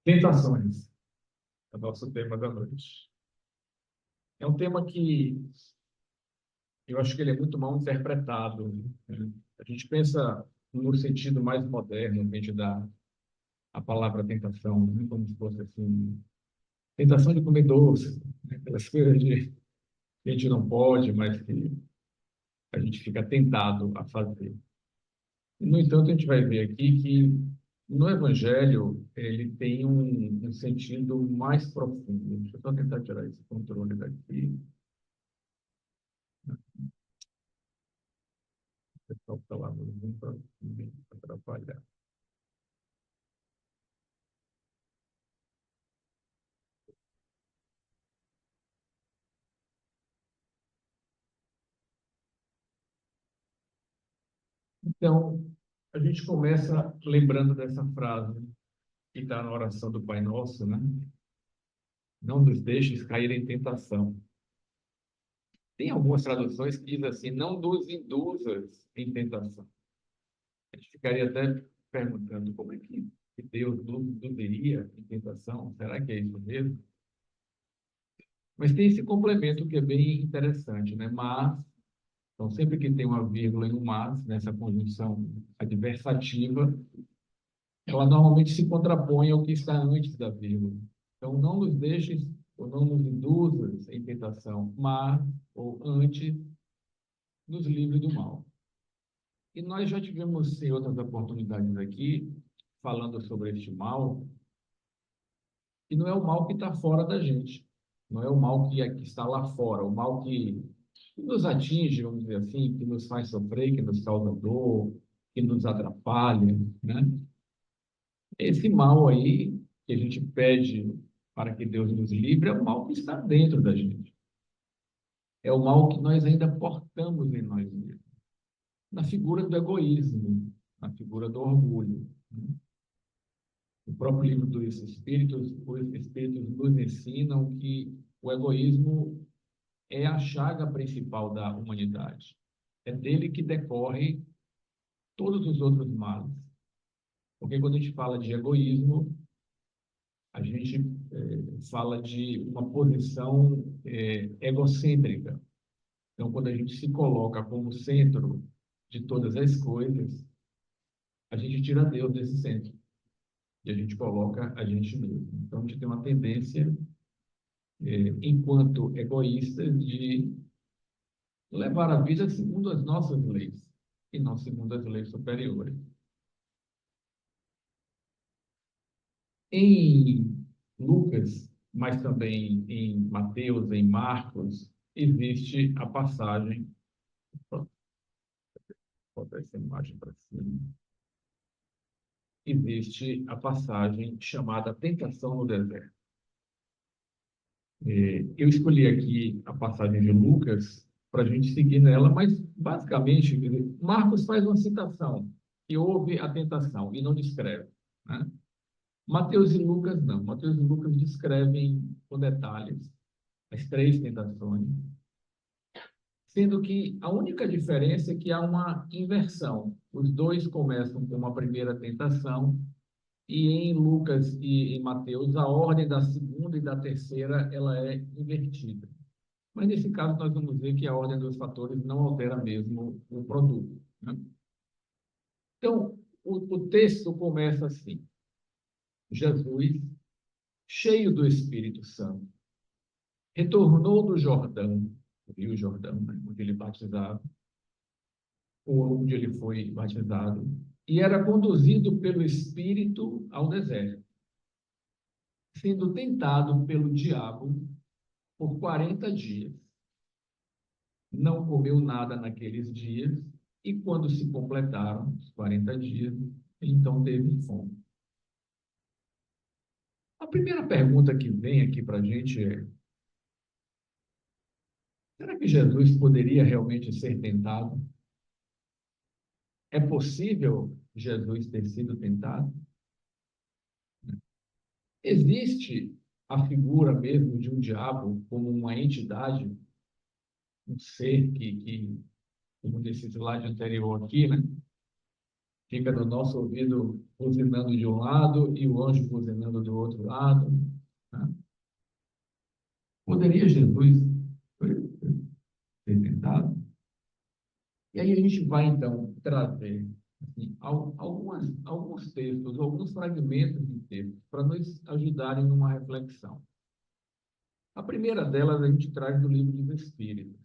Tentações é o nosso tema da noite. É um tema que eu acho que ele é muito mal interpretado, né? A gente pensa no sentido mais moderno, que a gente dá a palavra tentação, né? Como se fosse assim, tentação de comer doce, né? Aquelas coisas que a gente não pode, mas que a gente fica tentado a fazer. No entanto, a gente vai ver aqui que no Evangelho ele tem um sentido mais profundo. Deixa eu só tentar tirar esse controle daqui. O pessoal está lá no Zoom para me atrapalhar. Então, a gente começa lembrando dessa frase que está na oração do Pai Nosso, né? Não nos deixes cair em tentação. Tem algumas traduções que dizem assim, não nos induzas em tentação. A gente ficaria até perguntando como é que Deus nos induziria em tentação? Será que é isso mesmo? Mas tem esse complemento que é bem interessante, né? Mas, então sempre que tem uma vírgula e um mas, nessa conjunção adversativa, ela normalmente se contrapõe ao que está antes da vírgula. Então, não nos deixes ou não nos induzas em tentação, mas, ou antes, nos livre do mal. E nós já tivemos em outras oportunidades aqui, falando sobre este mal, e não é o mal que está fora da gente, não é o mal que está lá fora, o mal que nos atinge, vamos dizer assim, que nos faz sofrer, que nos causa dor, que nos atrapalha, né? Esse mal aí que a gente pede para que Deus nos livre é o mal que está dentro da gente. É o mal que nós ainda portamos em nós mesmos. Na figura do egoísmo, na figura do orgulho, né? O próprio livro dos Espíritos, os Espíritos nos ensinam que o egoísmo é a chaga principal da humanidade. É dele que decorre todos os outros males. Porque quando a gente fala de egoísmo, a gente fala de uma posição egocêntrica. Então, quando a gente se coloca como centro de todas as coisas, a gente tira Deus desse centro e a gente coloca a gente mesmo. Então, a gente tem uma tendência, enquanto egoístas, de levar a vida segundo as nossas leis e não segundo as leis superiores. Em Lucas, mas também em Mateus, em Marcos, existe a passagem. Vou botar essa imagem para cima. Existe a passagem chamada Tentação no Deserto. Eu escolhi aqui a passagem de Lucas para a gente seguir nela, mas basicamente Marcos faz uma citação que houve a tentação e não descreve, né? Mateus e Lucas não. Mateus e Lucas descrevem com detalhes as três tentações, sendo que a única diferença é que há uma inversão. Os dois começam com uma primeira tentação e em Lucas e em Mateus a ordem da segunda e da terceira ela é invertida. Mas nesse caso nós vamos ver que a ordem dos fatores não altera mesmo o produto, né? Então, o texto começa assim: Jesus, cheio do Espírito Santo, retornou do Jordão, o Rio Jordão, né, onde ele batizava, ou onde ele foi batizado, e era conduzido pelo Espírito ao deserto, sendo tentado pelo diabo por 40 dias. Não comeu nada naqueles dias, e quando se completaram os 40 dias, então teve fome. A primeira pergunta que vem aqui para a gente é: será que Jesus poderia realmente ser tentado? É possível Jesus ter sido tentado? Existe a figura mesmo de um diabo como uma entidade, um ser como nesse slide anterior aqui, né? fica no nosso ouvido buzinando de um lado e o anjo buzinando do outro lado, né? Poderia Jesus ter tentado? E aí a gente vai, então, trazer assim, alguns textos, alguns fragmentos de textos, para nos ajudarem numa reflexão. A primeira delas a gente traz do livro dos Espíritos.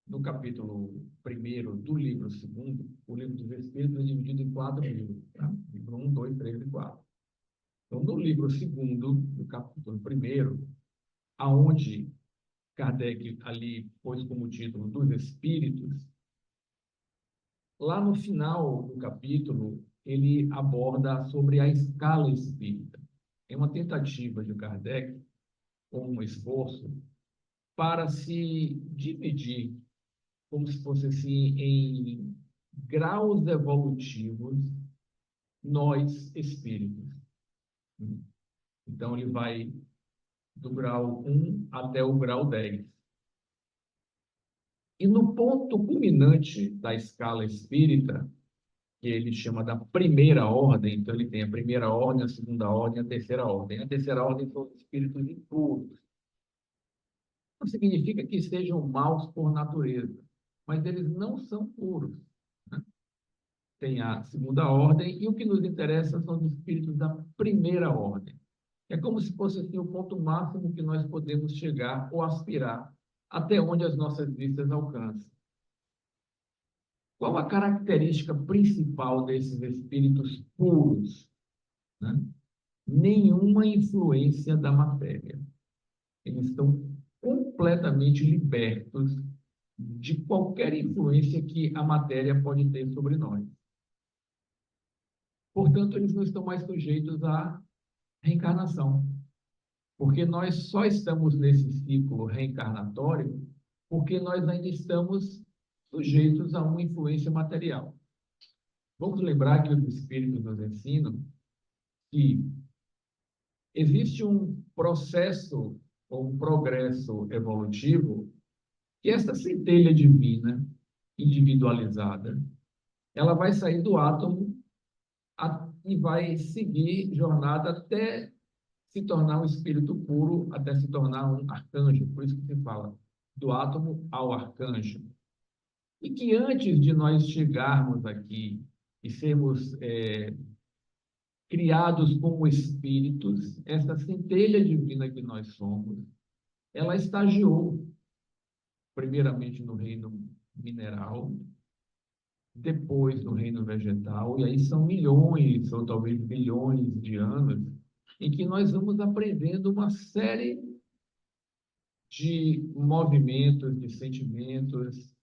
No capítulo 1º do livro 2º, o livro dos Espíritos é dividido em 4 livros. Tá? Livro 1, 2, 3 e 4. Então, no livro 2º, no capítulo 1º, aonde Kardec ali pôs como título dos Espíritos, lá no final do capítulo, ele aborda sobre a escala espírita. É uma tentativa de Kardec, ou um esforço, para se dividir, como se fosse assim, em graus evolutivos, nós espíritos. Então, ele vai do grau 1 até o grau 10. E no ponto culminante da escala espírita, que ele chama da primeira ordem, então ele tem a primeira ordem, a segunda ordem, a terceira ordem. A terceira ordem são os espíritos impuros. Não significa que sejam maus por natureza, mas eles não são puros, né? Tem a segunda ordem, e o que nos interessa são os espíritos da primeira ordem. É como se fosse assim, o ponto máximo que nós podemos chegar ou aspirar, até onde as nossas vistas alcançam. Qual a característica principal desses espíritos puros, né? Nenhuma influência da matéria. Eles estão completamente libertos de qualquer influência que a matéria pode ter sobre nós. Portanto, eles não estão mais sujeitos à reencarnação, porque nós só estamos nesse ciclo reencarnatório porque nós ainda estamos sujeitos a uma influência material. Vamos lembrar que os espíritos nos ensinam que existe um processo ou um progresso evolutivo que essa centelha divina, individualizada, ela vai sair do átomo e vai seguir jornada até se tornar um espírito puro, até se tornar um arcanjo. Por isso que se fala do átomo ao arcanjo. E que antes de nós chegarmos aqui e sermos criados como espíritos, essa centelha divina que nós somos, ela estagiou primeiramente no reino mineral, depois no reino vegetal, e aí são milhões ou talvez bilhões de anos em que nós vamos aprendendo uma série de movimentos, de sentimentos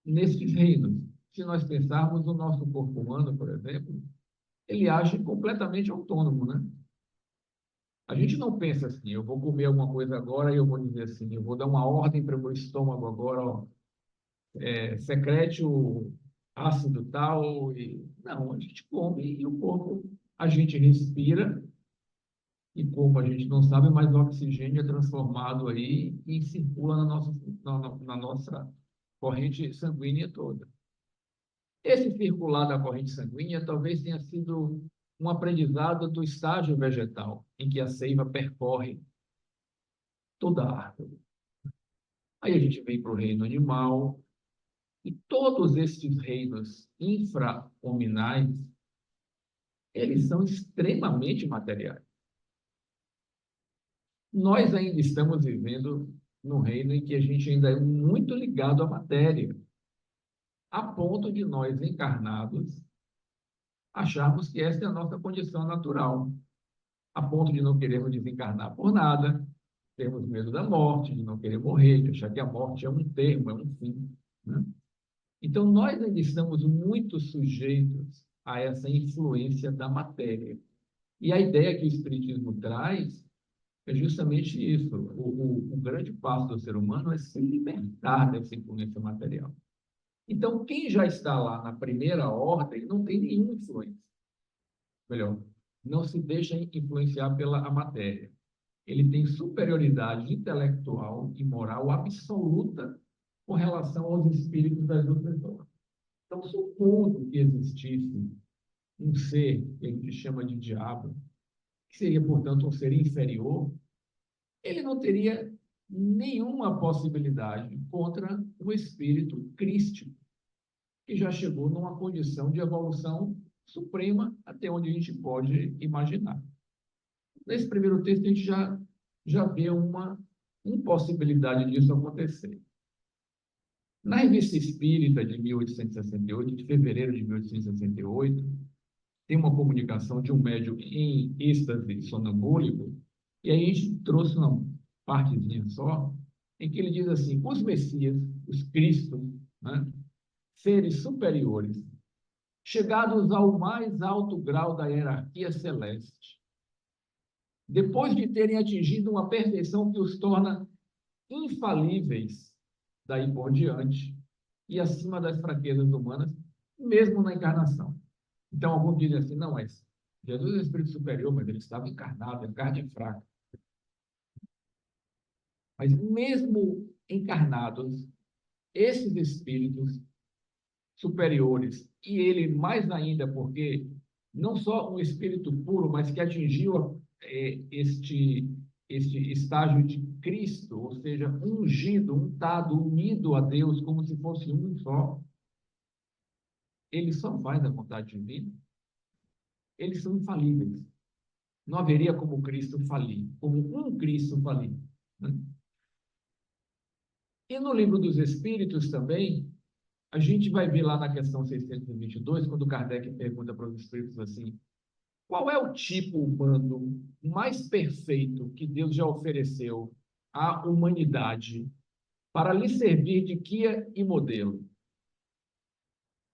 nesses reinos. Se nós pensarmos no nosso corpo humano, por exemplo, ele age completamente autônomo, né? A gente não pensa assim, eu vou comer alguma coisa agora e eu vou dizer assim, eu vou dar uma ordem para o meu estômago agora, ó, secrete o ácido tal. Não, a gente come e o corpo, a gente respira e como a gente não sabe, mas o oxigênio é transformado aí e circula na nossa corrente sanguínea toda. Esse circular da corrente sanguínea talvez tenha sido um aprendizado do estágio vegetal, em que a seiva percorre toda a árvore. Aí a gente vem para o reino animal, e todos estes reinos infra-hominais, eles são extremamente materiais. Nós ainda estamos vivendo num reino em que a gente ainda é muito ligado à matéria, a ponto de nós, encarnados, acharmos que essa é a nossa condição natural, a ponto de não querermos desencarnar por nada, termos medo da morte, de não querer morrer, de achar que a morte é um termo, é um fim, né? Então, nós ainda estamos muito sujeitos a essa influência da matéria. E a ideia que o Espiritismo traz é justamente isso. O grande passo do ser humano é se libertar dessa influência material. Então, quem já está lá na primeira ordem não tem nenhuma influência. Melhor, não se deixa influenciar pela a matéria. Ele tem superioridade intelectual e moral absoluta com relação aos espíritos das outras ordens. Então, supondo que existisse um ser que a gente chama de diabo, que seria, portanto, um ser inferior, ele não teria nenhuma possibilidade contra o espírito crístico, que já chegou numa condição de evolução suprema até onde a gente pode imaginar. Nesse primeiro texto, a gente já vê uma impossibilidade disso acontecer. Na Revista Espírita de 1868, de fevereiro de 1868, tem uma comunicação de um médium em êxtase sonambúlico, e aí a gente trouxe uma partezinha só, em que ele diz assim: os Messias, os Cristos, né, seres superiores, chegados ao mais alto grau da hierarquia celeste, depois de terem atingido uma perfeição que os torna infalíveis daí por diante e acima das fraquezas humanas, mesmo na encarnação. Então, alguns dizem assim: não, mas Jesus é o Espírito Superior, mas ele estava encarnado, a carne é fraca. Mas mesmo encarnados, esses espíritos superiores, e ele mais ainda, porque não só um espírito puro, mas que atingiu este estágio de Cristo, ou seja, ungido, untado, unido a Deus como se fosse um só, ele só faz a vontade divina. Eles são infalíveis. Não haveria como Cristo falir, como um Cristo falir, né? E no livro dos Espíritos também, a gente vai ver lá na questão 622, quando Kardec pergunta para os Espíritos assim: qual é o tipo humano mais perfeito que Deus já ofereceu à humanidade para lhe servir de guia e modelo?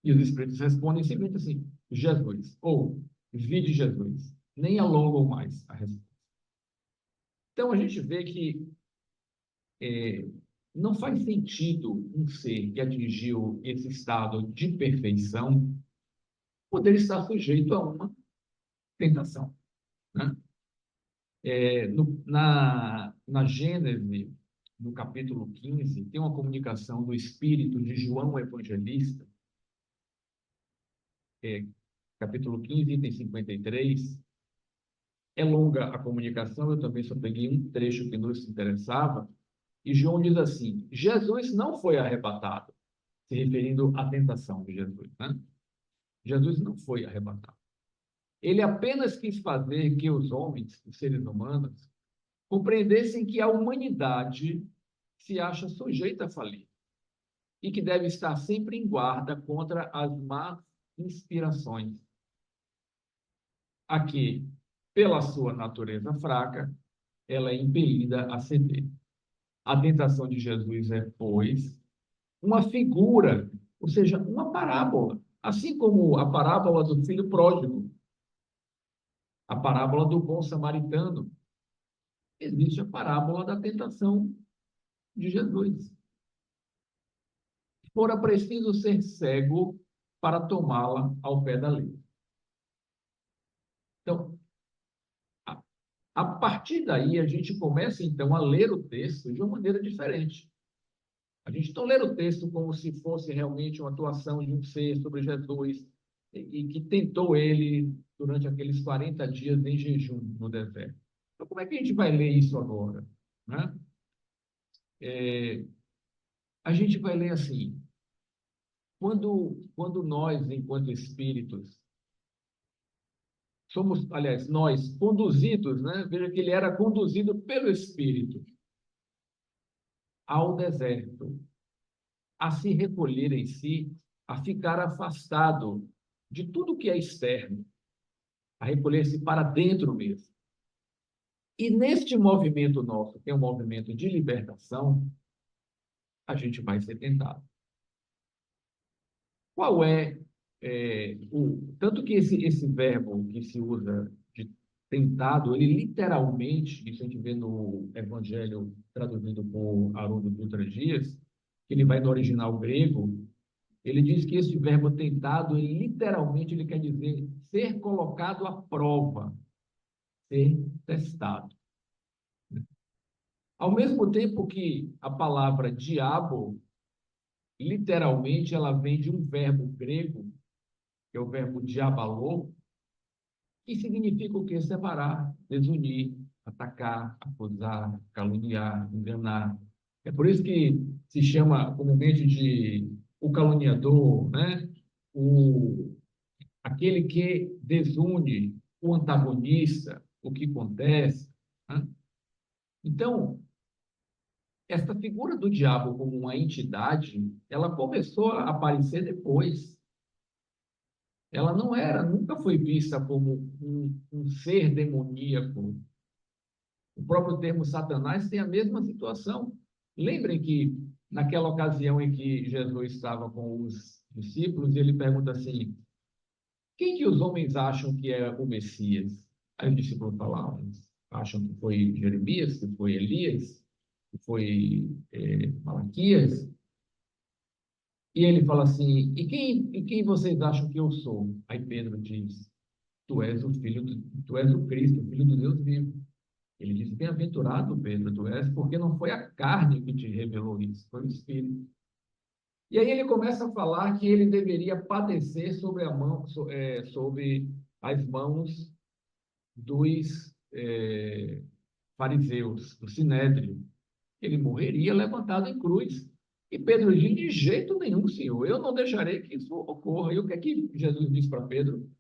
E os Espíritos respondem simplesmente assim: Jesus, ou vide Jesus. Nem alongam mais a resposta. Então, a gente vê que não faz sentido um ser que atingiu esse estado de perfeição poder estar sujeito a uma tentação, né? Na Gênese, no capítulo 15, tem uma comunicação do espírito de João Evangelista, capítulo 15, item 53. É longa a comunicação, eu também só peguei um trecho que nos interessava, e João diz assim: Jesus não foi arrebatado, se referindo à tentação de Jesus, né? Jesus não foi arrebatado. Ele apenas quis fazer que os homens, os seres humanos, compreendessem que a humanidade se acha sujeita a falir e que deve estar sempre em guarda contra as más inspirações, a que, pela sua natureza fraca, ela é impelida a ceder. A tentação de Jesus é, pois, uma figura, ou seja, uma parábola, assim como a parábola do filho pródigo, a parábola do bom samaritano. Existe a parábola da tentação de Jesus. Fora preciso ser cego para tomá-la ao pé da letra. Então, a partir daí, a gente começa, então, a ler o texto de uma maneira diferente. A gente não lê o texto como se fosse realmente uma atuação de um ser sobre Jesus e que tentou ele durante aqueles 40 dias em jejum no deserto. Então, como é que a gente vai ler isso agora, né? A gente vai ler assim: quando nós, enquanto espíritos, somos, aliás, nós, conduzidos, né? Veja que ele era conduzido pelo Espírito ao deserto, a se recolher em si, a ficar afastado de tudo que é externo, a recolher-se para dentro mesmo. E neste movimento nosso, que é um movimento de libertação, a gente vai ser tentado. Qual tanto que esse verbo que se usa de tentado, ele literalmente, isso a gente vê no Evangelho traduzido por Haroldo Dutra Dias, que ele vai do original grego, ele diz que esse verbo tentado, ele, literalmente, ele quer dizer ser colocado à prova, ser testado. Ao mesmo tempo que a palavra diabo literalmente, ela vem de um verbo grego, que é o verbo diabalô, que significa o quê? Separar, desunir, atacar, acusar, caluniar, enganar. É por isso que se chama comumente de o caluniador, né? O, aquele que desune, o antagonista, o que acontece. Né? Então, essa figura do diabo como uma entidade, ela começou a aparecer depois. Ela não era, nunca foi vista como um ser demoníaco. O próprio termo Satanás tem a mesma situação. Lembrem que naquela ocasião em que Jesus estava com os discípulos, ele pergunta assim: quem que os homens acham que é o Messias? Aí os discípulos falaram, acham que foi Jeremias, que foi Elias, que foi Malaquias. E ele fala assim: e quem vocês acham que eu sou? Aí Pedro diz: tu és o Cristo, o Filho do Deus vivo. Ele diz: bem-aventurado, Pedro, tu és, porque não foi a carne que te revelou isso, foi o Espírito. E aí ele começa a falar que ele deveria padecer sobre sobre as mãos dos fariseus, do Sinédrio. Ele morreria levantado em cruz. E Pedro diz: de jeito nenhum, Senhor, eu não deixarei que isso ocorra. E o que é que Jesus diz para Pedro?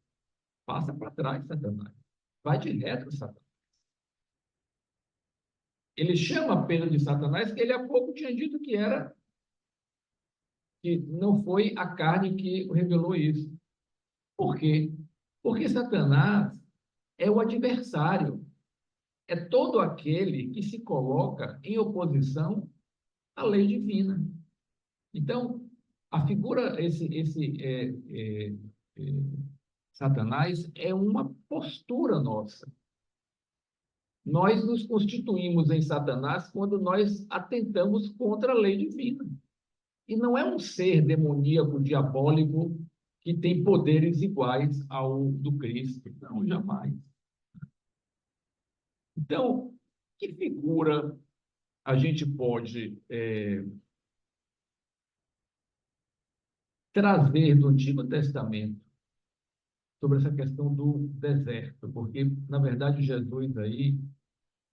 Passa para trás, Satanás. Vai de reto, Satanás. Ele chama Pedro de Satanás, que ele há pouco tinha dito que não foi a carne que revelou isso. Por quê? Porque Satanás é o adversário, é todo aquele que se coloca em oposição à lei divina. Então, a figura, é, Satanás é uma postura nossa. Nós nos constituímos em Satanás quando nós atentamos contra a lei divina. E não é um ser demoníaco, diabólico, que tem poderes iguais ao do Cristo. Não, jamais. Então, que figura a gente pode trazer do Antigo Testamento sobre essa questão do deserto? Porque, na verdade, Jesus aí,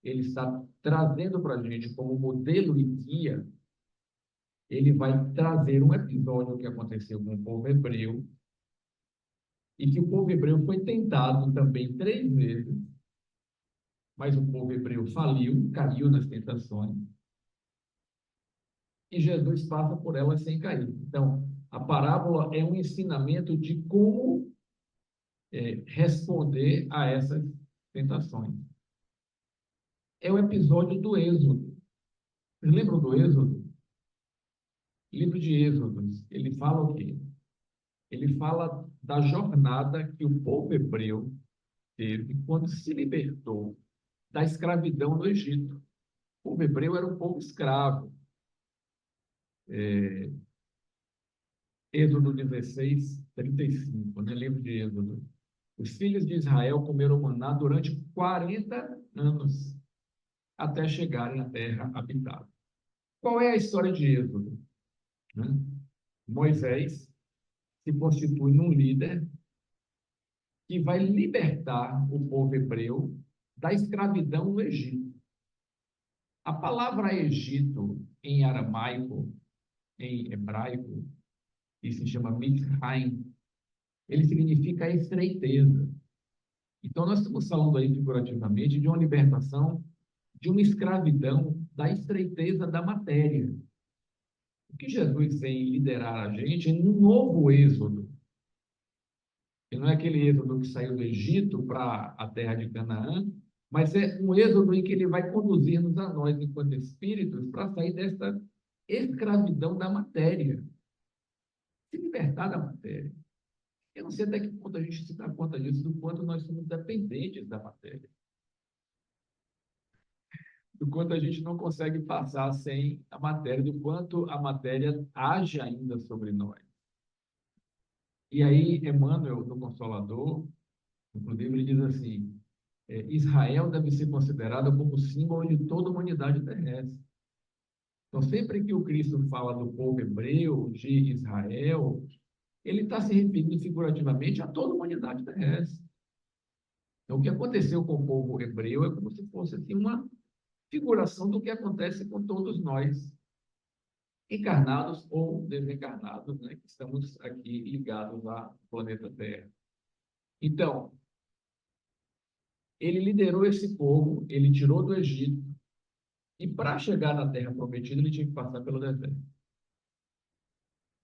ele está trazendo para a gente como modelo e guia, ele vai trazer um episódio que aconteceu com o povo hebreu, e que o povo hebreu foi tentado também 3 vezes, mas o povo hebreu faliu, caiu nas tentações, e Jesus passa por elas sem cair. Então, a parábola é um ensinamento de como responder a essas tentações. É o episódio do Êxodo. Vocês lembram do Êxodo? Livro de Êxodos. Ele fala o quê? Ele fala da jornada que o povo hebreu teve quando se libertou da escravidão no Egito. O povo hebreu era um povo escravo. Êxodo 16, 35, né? Livro de Êxodo. Os filhos de Israel comeram maná durante 40 anos, até chegarem à terra habitada. Qual é a história de Êxodo? Né? Moisés se constitui num líder que vai libertar o povo hebreu da escravidão no Egito. A palavra Egito, em aramaico, em hebraico, e se chama Mitzrayim, ele significa estreiteza. Então, nós estamos falando aí figurativamente de uma libertação de uma escravidão da estreiteza da matéria. O que Jesus vem liderar a gente é um novo êxodo. E não é aquele êxodo que saiu do Egito para a terra de Canaã, mas é um êxodo em que ele vai conduzir-nos a nós, enquanto espíritos, para sair dessa escravidão da matéria, se libertar da matéria. Eu não sei até que ponto a gente se dá conta disso, do quanto nós somos dependentes da matéria, do quanto a gente não consegue passar sem a matéria, do quanto a matéria age ainda sobre nós. E aí, Emmanuel, do Consolador, inclusive, ele diz assim: Israel deve ser considerada como símbolo de toda a humanidade terrestre. Então, sempre que o Cristo fala do povo hebreu, de Israel, ele está se referindo figurativamente a toda a humanidade terrestre. Então, o que aconteceu com o povo hebreu é como se fosse assim, uma figuração do que acontece com todos nós, encarnados ou desencarnados, né, que estamos aqui ligados ao planeta Terra. Então, ele liderou esse povo, ele tirou do Egito, e para chegar na Terra Prometida, ele tinha que passar pelo deserto.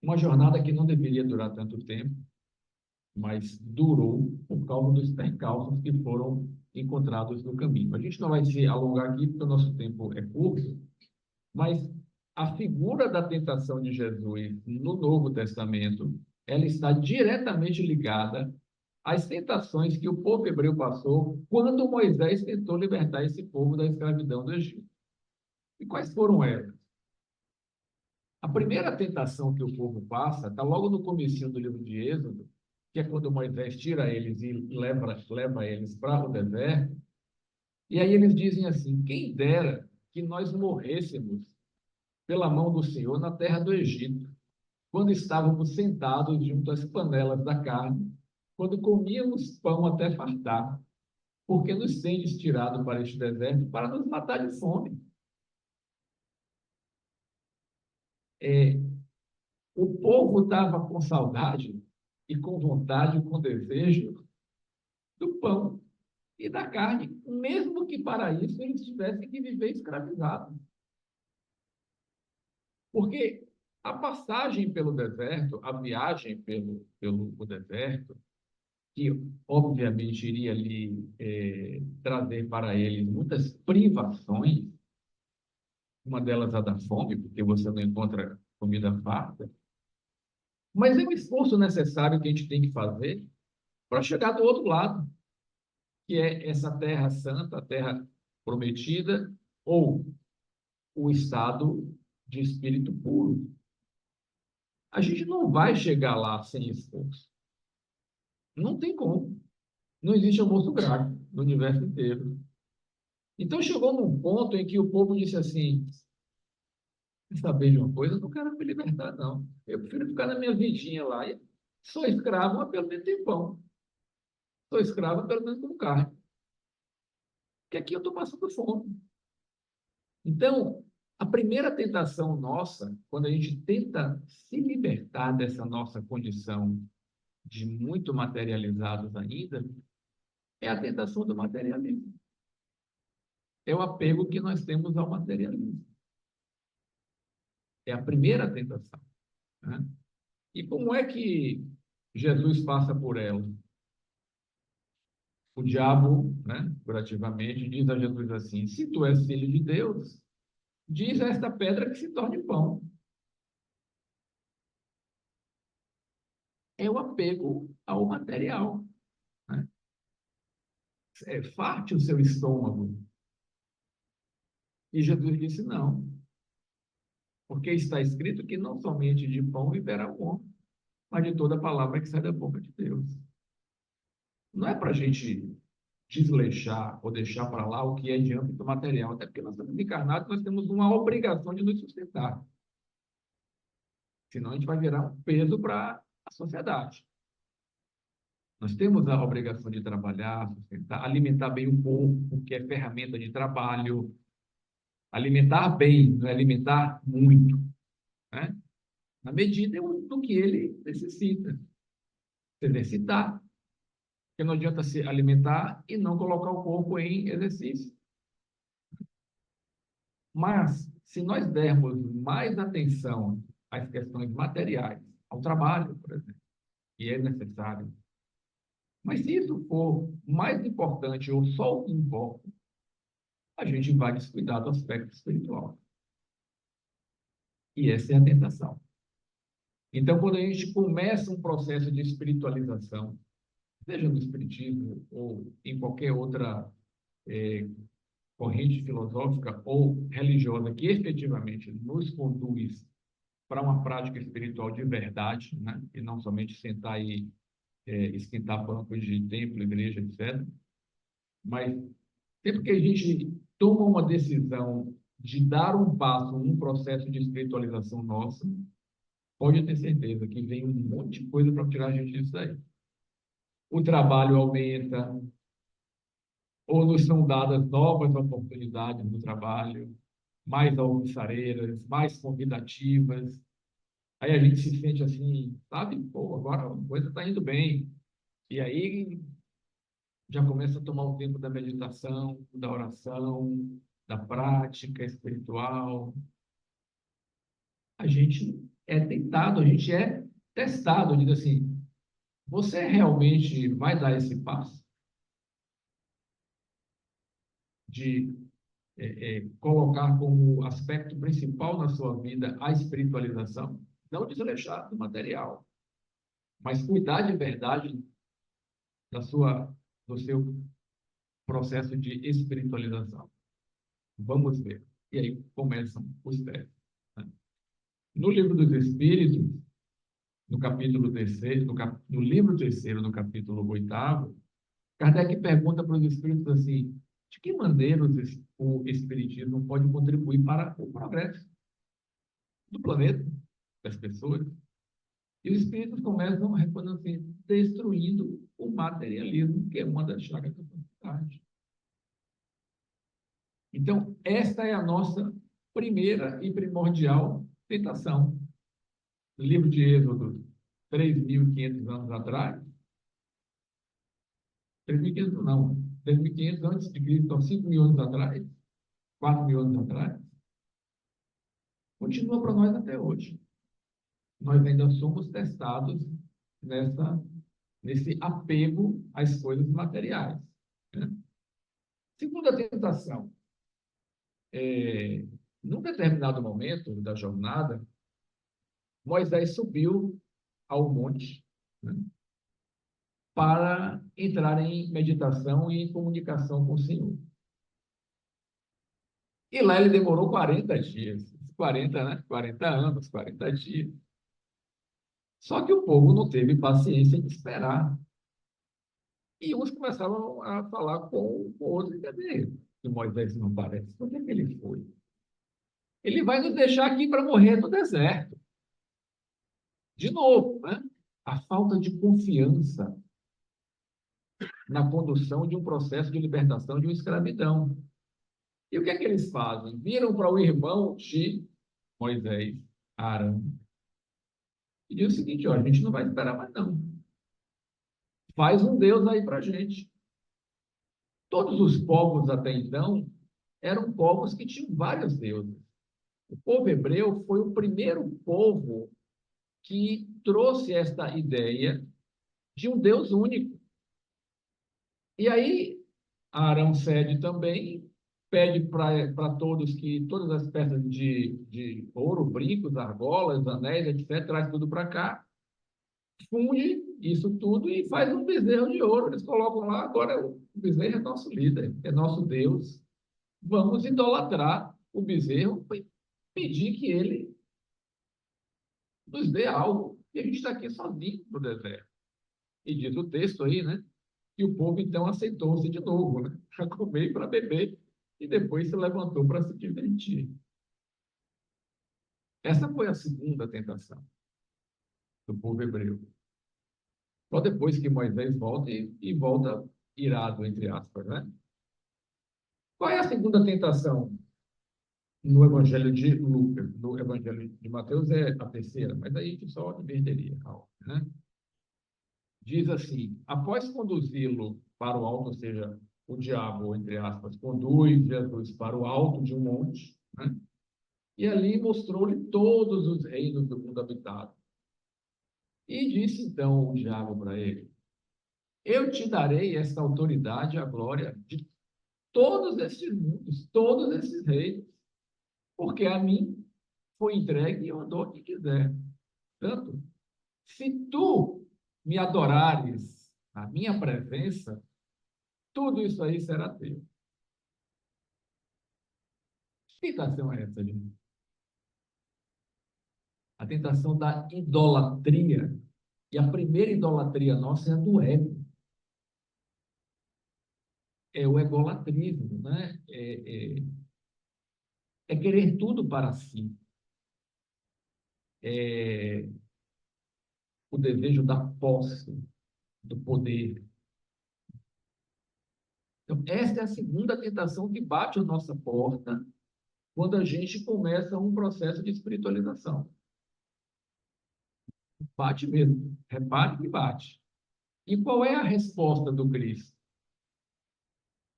Uma jornada que não deveria durar tanto tempo, mas durou por causa dos percalços que foram encontrados no caminho. A gente não vai se alongar aqui, porque o nosso tempo é curto, mas a figura da tentação de Jesus no Novo Testamento, ela está diretamente ligada às tentações que o povo hebreu passou quando Moisés tentou libertar esse povo da escravidão do Egito. E quais foram elas? A primeira tentação que o povo passa está logo no comecinho do livro de Êxodo, que é quando Moisés tira eles e leva eles para o deserto. E aí eles dizem assim: quem dera que nós morrêssemos pela mão do Senhor na terra do Egito, quando estávamos sentados junto às panelas da carne, quando comíamos pão até fartar, porque nos tendes tirado para este deserto para nos matar de fome. O povo estava com saudade e com vontade, com desejo do pão e da carne, mesmo que para isso eles tivessem que viver escravizados. Porque a passagem pelo deserto, a viagem pelo deserto, que obviamente iria ali trazer para eles muitas privações, uma delas a da fome, porque você não encontra comida farta, mas é um esforço necessário que a gente tem que fazer para chegar do outro lado, que é essa terra santa, a terra prometida, ou o estado de espírito puro. A gente não vai chegar lá sem esforço. Não tem como. Não existe almoço grátis no universo inteiro. Então chegou num ponto em que o povo disse assim: quer saber de uma coisa? Eu não quero me libertar, não. Eu prefiro ficar na minha vidinha lá. Sou escravo, mas pelo menos tem pão. Sou escravo, pelo menos com carne. Porque aqui eu estou passando fome. Então, a primeira tentação nossa, quando a gente tenta se libertar dessa nossa condição de muito materializados ainda, é a tentação do materialismo. É o apego que nós temos ao materialismo. É a primeira tentação, né? E como é que Jesus passa por ela? O diabo, né, curativamente, diz a Jesus assim: se tu és filho de Deus, diz a esta pedra que se torne pão. É o apego ao material, né? Farte o seu estômago. E Jesus disse: não, porque está escrito que não somente de pão viverá o homem, mas de toda palavra que sai da boca de Deus. Não é para a gente desleixar ou deixar para lá o que é de âmbito material, até porque nós estamos encarnados, nós temos uma obrigação de nos sustentar. Senão a gente vai virar um peso para a sociedade. Nós temos a obrigação de trabalhar, sustentar, alimentar bem o corpo, que é ferramenta de trabalho. Alimentar bem, não é alimentar muito, né? Na medida do que ele necessita. Se exercitar. Porque não adianta se alimentar e não colocar o corpo em exercício. Mas, se nós dermos mais atenção às questões materiais, ao trabalho, por exemplo, que é necessário, mas se isso for mais importante ou só o que importa, a gente vai descuidar do aspecto espiritual. E essa é a tentação. Então, quando a gente começa um processo de espiritualização, seja no espiritismo ou em qualquer outra corrente filosófica ou religiosa que efetivamente nos conduz para uma prática espiritual de verdade, né? E não somente sentar e esquentar bancos de templo, igreja, etc. Mas sempre que a gente toma uma decisão de dar um passo num processo de espiritualização nossa, pode ter certeza que vem um monte de coisa para tirar a gente disso daí. O trabalho aumenta, ou nos são dadas novas oportunidades no trabalho, mais alvissareiras, mais convidativas. Aí a gente se sente assim, sabe? Pô, agora a coisa está indo bem. E aí já começa a tomar o tempo da meditação, da oração, da prática espiritual. A gente é tentado, a gente é testado. Diz assim, você realmente vai dar esse passo de colocar como aspecto principal na sua vida a espiritualização? Não desleixar do material, mas cuidar de verdade da sua, do seu processo de espiritualização. Vamos ver. E aí começam os testes, né? No livro dos Espíritos, no capítulo terceiro, no livro terceiro, no capítulo 8º, Kardec pergunta para os espíritos assim: de que maneira o espiritismo pode contribuir para o progresso do planeta, das pessoas? E os espíritos começam respondendo assim: destruindo o materialismo, que é uma das chagas da sociedade. Então, esta é a nossa primeira e primordial tentação. No livro de Êxodo, 3.500 anos atrás, 3.500 não, 3.500 antes de Cristo, então 5.000 anos atrás, 4.000 anos atrás, continua para nós até hoje. Nós ainda somos testados nesse apego às coisas materiais, né? Segunda tentação, num determinado momento da jornada, Moisés subiu ao monte, né, para entrar em meditação e em comunicação com o Senhor. E lá ele demorou 40 dias, 40, né? 40 anos, 40 dias. Só que o povo não teve paciência de esperar. E uns começaram a falar com o outro: cadê que Moisés não aparece? Onde é que ele foi? Ele vai nos deixar aqui para morrer no deserto. De novo, né? A falta de confiança na condução de um processo de libertação de uma escravidão. E o que é que eles fazem? Viram para o irmão de Moisés, Arão, e diz o seguinte: ó, a gente não vai esperar mais não. Faz um Deus aí para a gente. Todos os povos até então eram povos que tinham vários deuses. O povo hebreu foi o primeiro povo que trouxe esta ideia de um Deus único. E aí Arão cede também, pede para todos que todas as peças de ouro, brincos, argolas, anéis, etc., traz tudo para cá, funde isso tudo e faz um bezerro de ouro. Eles colocam lá: agora o bezerro é nosso líder, é nosso Deus. Vamos idolatrar o bezerro e pedir que ele nos dê algo. E a gente está aqui sozinho no deserto. E diz o texto aí, né? E o povo então aceitou-se de novo, né? Para comer e para beber. E depois se levantou para se divertir. Essa foi a segunda tentação do povo hebreu. Só depois que Moisés volta e volta irado, entre aspas, né? Qual é a segunda tentação no Evangelho de Lucas? No Evangelho de Mateus é a terceira, mas aí a gente só inverteria, né? Diz assim: após conduzi-lo para o alto, ou seja, o diabo, entre aspas, conduz Jesus para o alto de um monte, né? E ali mostrou-lhe todos os reinos do mundo habitado. E disse então o diabo para ele: eu te darei esta autoridade e a glória de todos esses mundos, todos esses reinos, porque a mim foi entregue e eu dou a quem quiser. Portanto, se tu me adorares na minha presença, tudo isso aí será teu. Que tentação é essa, gente? A tentação da idolatria. E a primeira idolatria nossa é a do ego. É o egolatrismo, né? É querer tudo para si. É o desejo da posse, do poder. Então, essa é a segunda tentação que bate a nossa porta quando a gente começa um processo de espiritualização. Bate mesmo. Repare que bate. E qual é a resposta do Cristo?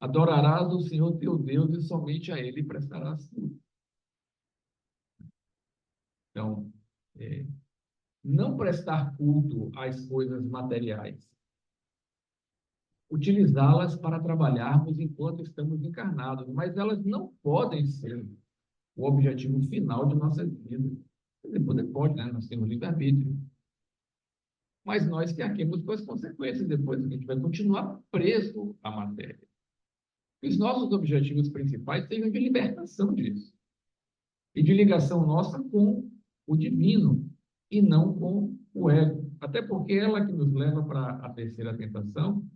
Adorarás o Senhor teu Deus e somente a Ele prestarás culto. Então, é, não prestar culto às coisas materiais, utilizá-las para trabalharmos enquanto estamos encarnados, mas elas não podem ser o objetivo final de nossas vidas. Poder pode, né? Nós temos livre-arbítrio, mas nós que arquemos com as consequências depois, a gente vai continuar preso à matéria. Os nossos objetivos principais sejam de libertação disso e de ligação nossa com o divino e não com o ego. Até porque ela que nos leva para a terceira tentação.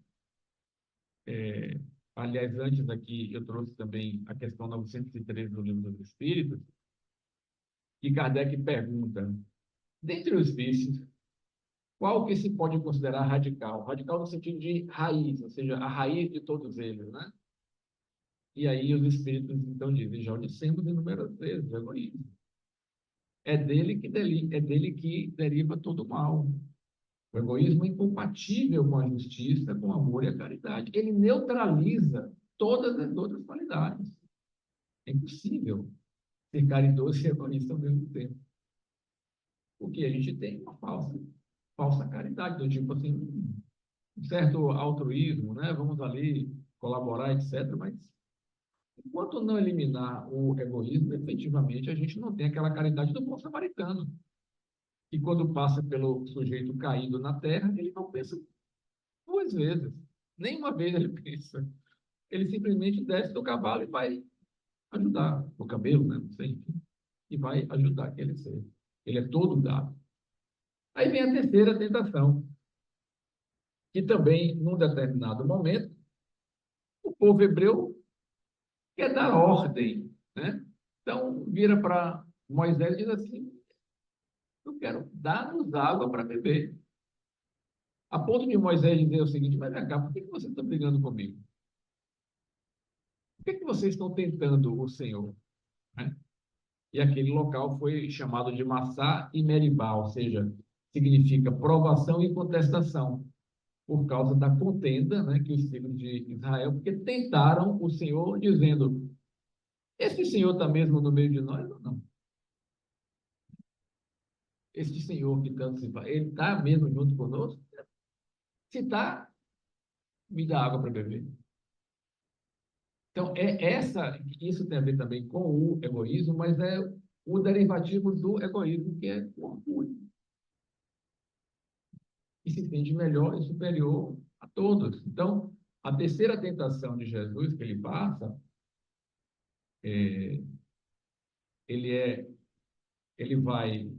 Aliás, antes aqui eu trouxe também a questão 913 do Livro dos Espíritos, que Kardec pergunta, dentre os vícios, qual que se pode considerar radical? Radical no sentido de raiz, ou seja, a raiz de todos eles, né? E aí os espíritos então dizem, já o dissemos inúmeras vezes, o egoísmo. É dele que deriva todo o mal. O egoísmo é incompatível com a justiça, com o amor e a caridade. Ele neutraliza todas as outras qualidades. É impossível ser caridoso e egoísta ao mesmo tempo. Porque a gente tem uma falsa caridade, do tipo assim, um certo altruísmo, né? Vamos ali colaborar, etc. Mas enquanto não eliminar o egoísmo, efetivamente a gente não tem aquela caridade do bom samaritano, que quando passa pelo sujeito caído na terra, ele não pensa duas vezes. Nenhuma vez ele pensa. Ele simplesmente desce do cavalo e vai ajudar, o cabelo, né? Não sei, e vai ajudar aquele ser. Ele é todo dado. Aí vem a terceira tentação, que também, num determinado momento, o povo hebreu quer dar ordem, né? Então, vira para Moisés e diz assim, eu quero dar-nos água para beber. A ponto de Moisés dizer o seguinte, mas vem cá, por que vocês estão brigando comigo? Por que vocês estão tentando o Senhor? Né? E aquele local foi chamado de Massá e Meribá, ou seja, significa provação e contestação, por causa da contenda, né, que os filhos de Israel, porque tentaram o Senhor dizendo, esse Senhor está mesmo no meio de nós ou não? Esse Senhor que tanto se fala, ele está mesmo junto conosco? Se está, me dá água para beber. Então, isso tem a ver também com o egoísmo, mas é o derivativo do egoísmo, que é o orgulho. E se sente melhor e superior a todos. Então, a terceira tentação de Jesus que ele passa, é, ele é ele vai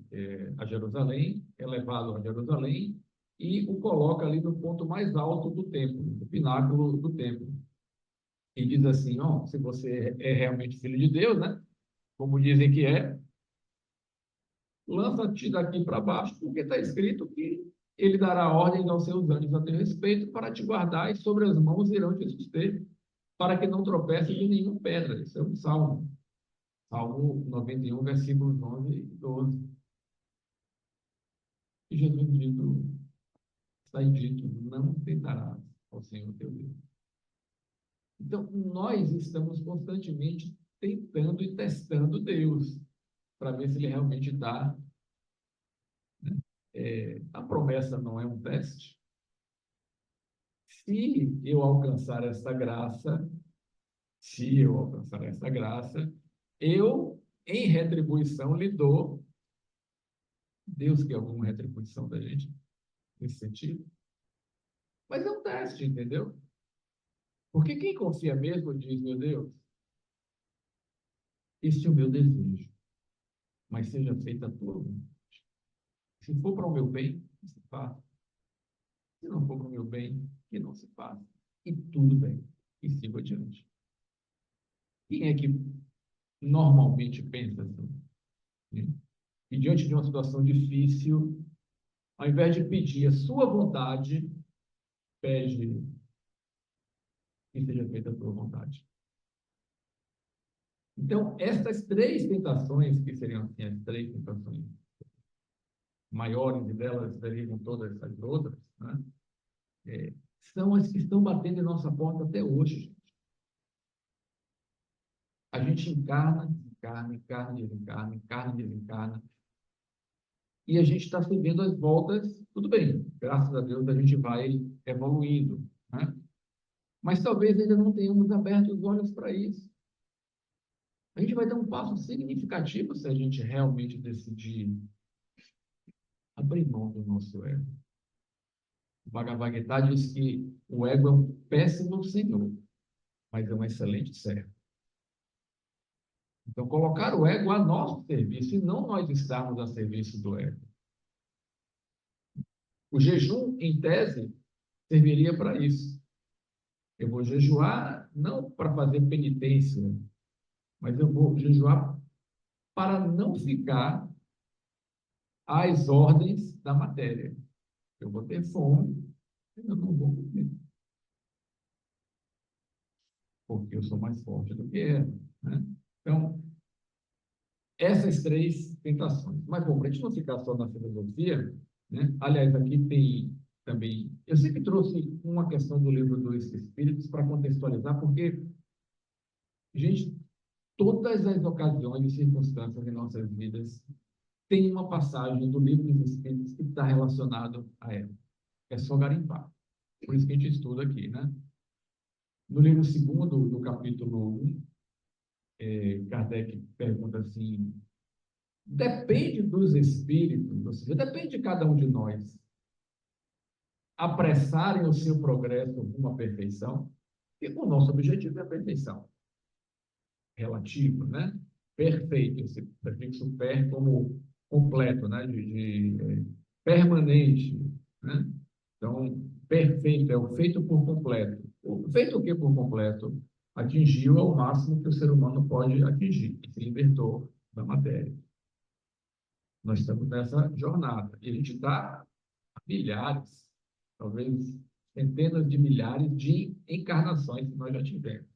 a Jerusalém, é levado a Jerusalém e o coloca ali no ponto mais alto do templo, no pináculo do templo. E diz assim, ó, se você é realmente filho de Deus, né? Como dizem que é, lança-te daqui para baixo, porque está escrito que ele dará ordens aos seus anjos a teu respeito para te guardar e sobre as mãos irão te suster, para que não tropece de nenhuma pedra. Isso é um salmo. Salmo 91, versículos 11 e 12. E Jesus dito, está dito, não tentarás ao Senhor teu Deus. Então, nós estamos constantemente tentando e testando Deus para ver se ele realmente dá. A promessa não é um teste. Se eu alcançar essa graça, se eu alcançar essa graça, eu, em retribuição, lhe dou. Deus quer alguma retribuição da gente nesse sentido? Mas é um teste, entendeu? Porque quem confia mesmo diz, meu Deus, este é o meu desejo, mas seja feita a tua vontade. Se for para o meu bem, que se faça. Se não for para o meu bem, que não se faça. E tudo bem. E sigo adiante. Quem é que normalmente pensa assim, né? E diante de uma situação difícil, ao invés de pedir a sua vontade, pede que seja feita a tua vontade. Então, essas três tentações, que seriam assim, as três tentações maiores, e delas derivam todas as outras, né? São as que estão batendo em nossa porta até hoje. A gente encarna, desencarna, encarna, desencarna, encarna, desencarna. E a gente está vendo as voltas, tudo bem, graças a Deus a gente vai evoluindo, né? Mas talvez ainda não tenhamos aberto os olhos para isso. A gente vai dar um passo significativo se a gente realmente decidir abrir mão do nosso ego. O Bhagavad Gita diz que o ego é um péssimo senhor, mas é um excelente servo. Então, colocar o ego a nosso serviço e não nós estarmos a serviço do ego. O jejum, em tese, serviria para isso. Eu vou jejuar não para fazer penitência, mas eu vou jejuar para não ficar às ordens da matéria. Eu vou ter fome, eu não vou comer, porque eu sou mais forte do que ela, né? Então, essas três tentações. Mas, bom, para a gente não ficar só na filosofia, né? Aliás, aqui tem também. Eu sempre trouxe uma questão do livro dos Espíritos para contextualizar, porque, gente, todas as ocasiões e circunstâncias em nossas vidas tem uma passagem do livro dos Espíritos que está relacionado a ela. É só garimpar. Por isso que a gente estuda aqui, né? No livro segundo, no capítulo 1, Kardec pergunta assim: depende dos espíritos, ou seja, depende de cada um de nós, apressarem o seu progresso rumo à perfeição, e o nosso objetivo é a perfeição relativa, né? Perfeito, esse prefixo per como completo, né? Permanente, né? Então, perfeito é o feito por completo. O feito o que por completo? Atingiu ao máximo que o ser humano pode atingir, se libertou da matéria. Nós estamos nessa jornada. E a gente está a milhares, talvez centenas de milhares de encarnações que nós já tivemos.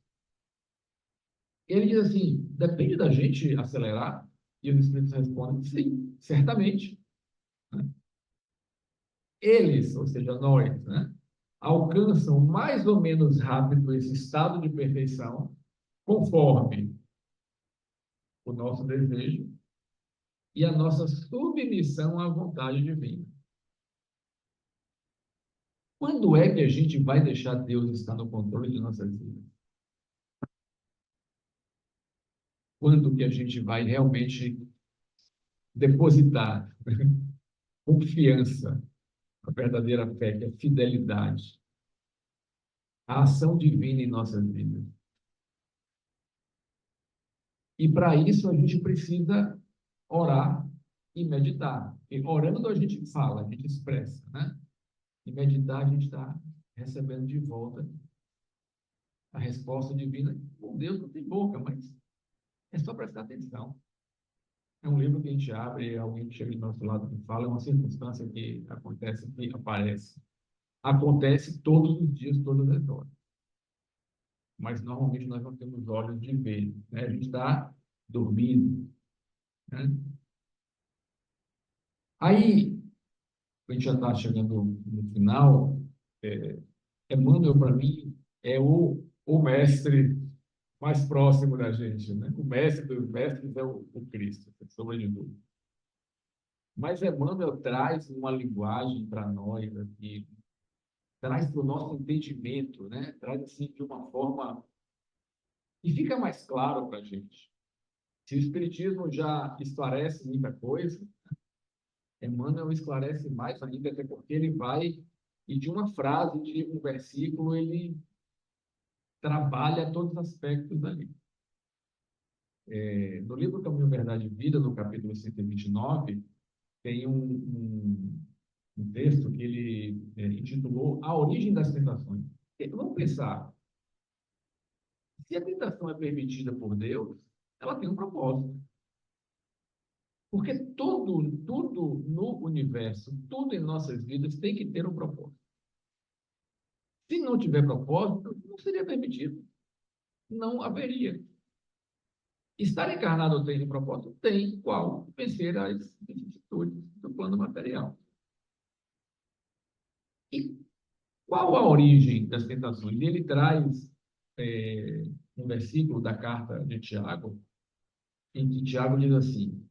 Ele diz assim: depende da gente acelerar? E os espíritos respondem: sim, certamente. Eles, ou seja, nós, né, alcançam mais ou menos rápido esse estado de perfeição, conforme o nosso desejo e a nossa submissão à vontade divina. Quando é que a gente vai deixar Deus estar no controle de nossas vidas? Quando que a gente vai realmente depositar confiança, a verdadeira fé, que é fidelidade, a ação divina em nossas vidas? E para isso a gente precisa orar e meditar. E orando a gente fala, a gente expressa, né? E meditar a gente está recebendo de volta a resposta divina. Com Deus não tem boca, mas é só prestar atenção. É um livro que a gente abre, alguém que chega do nosso lado e fala, é uma circunstância que acontece, que aparece. Acontece todos os dias, todas as horas. Mas normalmente nós não temos olhos de ver, né? A gente está dormindo, né? Aí, a gente já está chegando no final. Emmanuel, para mim, é o mestre mais próximo da gente, né? O mestre dos mestres é o Cristo, sem sombra de dúvida. Mas Emmanuel traz uma linguagem para nós aqui, traz para o nosso entendimento, né? Traz assim de uma forma e fica mais claro para a gente. Se o Espiritismo já esclarece muita coisa, Emmanuel esclarece mais ainda, até porque ele vai e de uma frase, de um versículo, ele trabalha todos os aspectos ali. No livro Caminho, Verdade e Vida, no capítulo 129, tem um texto que ele intitulou A Origem das Tentações. Vamos pensar, se a tentação é permitida por Deus, ela tem um propósito. Porque tudo no universo, tudo em nossas vidas tem que ter um propósito. Se não tiver propósito, não seria permitido. Não haveria. Estar encarnado tem um propósito? Tem. Qual? Vencer as vicissitudes do plano material. E qual a origem das tentações? Ele traz um versículo da carta de Tiago, em que Tiago diz assim: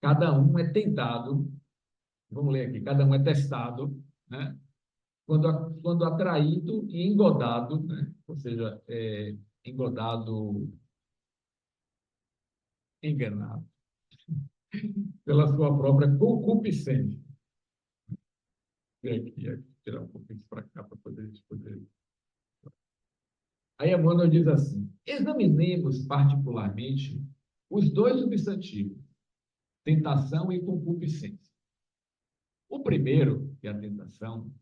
cada um é tentado, vamos ler aqui, cada um é testado, né? Quando atraído e engodado, né? Ou seja, engodado, enganado, pela sua própria concupiscência. Aqui, tirar um pouquinho isso para cá, para poder. Aí Emmanuel diz assim: examinemos particularmente os dois substantivos, tentação e concupiscência. O primeiro, que é a tentação,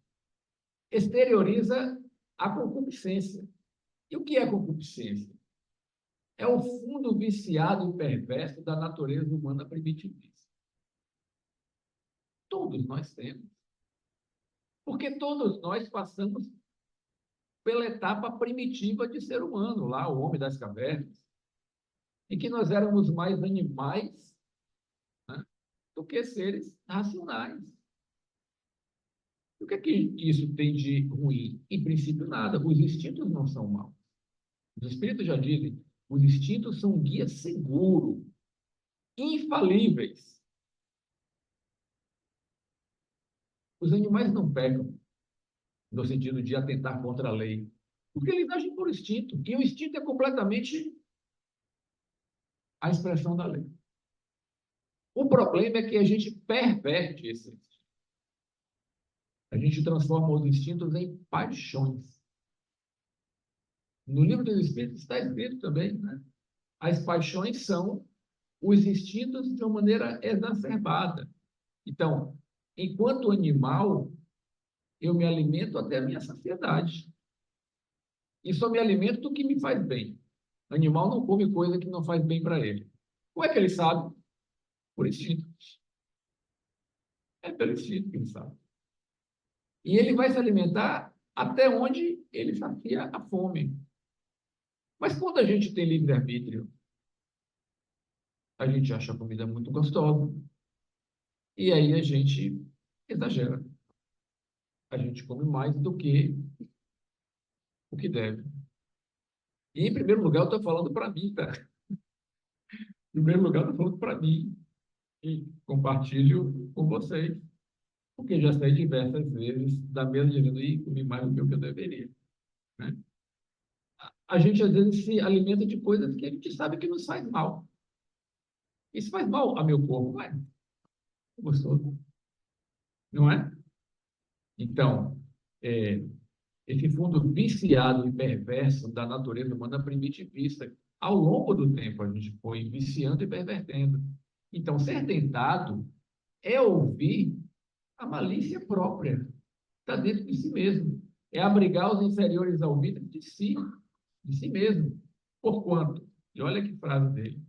exterioriza a concupiscência. E o que é concupiscência? É o fundo viciado e perverso da natureza humana primitivista. Todos nós temos. Porque todos nós passamos pela etapa primitiva de ser humano, lá o homem das cavernas, em que nós éramos mais animais, né, do que seres racionais. O que é que isso tem de ruim? Em princípio, nada. Os instintos não são maus. Os espíritos já dizem, os instintos são um guia seguro, infalíveis. Os animais não pecam, no sentido de atentar contra a lei, porque eles agem por instinto. E o instinto é completamente a expressão da lei. O problema é que a gente perverte esse instinto. A gente transforma os instintos em paixões. No livro dos Espíritos está escrito também, né? As paixões são os instintos de uma maneira exacerbada. Então, enquanto animal, eu me alimento até a minha saciedade. E só me alimento do que me faz bem. O animal não come coisa que não faz bem para ele. Como é que ele sabe? Por instinto. É pelo instinto que ele sabe. E ele vai se alimentar até onde ele sacia a fome. Mas quando a gente tem livre-arbítrio, a gente acha a comida muito gostosa. E aí a gente exagera. A gente come mais do que o que deve. E, em primeiro lugar, eu estou falando para mim, tá? Em primeiro lugar, eu estou falando para mim. E compartilho com vocês. Porque já saí diversas vezes da mesa dizendo, e comi mais do que o que eu deveria. Né? A gente, às vezes, se alimenta de coisas que a gente sabe que nos faz mal. Isso faz mal ao meu corpo, não é? Gostoso. Não é? Então, é, esse fundo viciado e perverso da natureza humana primitivista, ao longo do tempo, a gente foi viciando e pervertendo. Então, ser tentado é ouvir a malícia própria, está dentro de si mesmo. É abrigar os inferiores ao vidro de si mesmo. Porquanto, e olha que frase dele,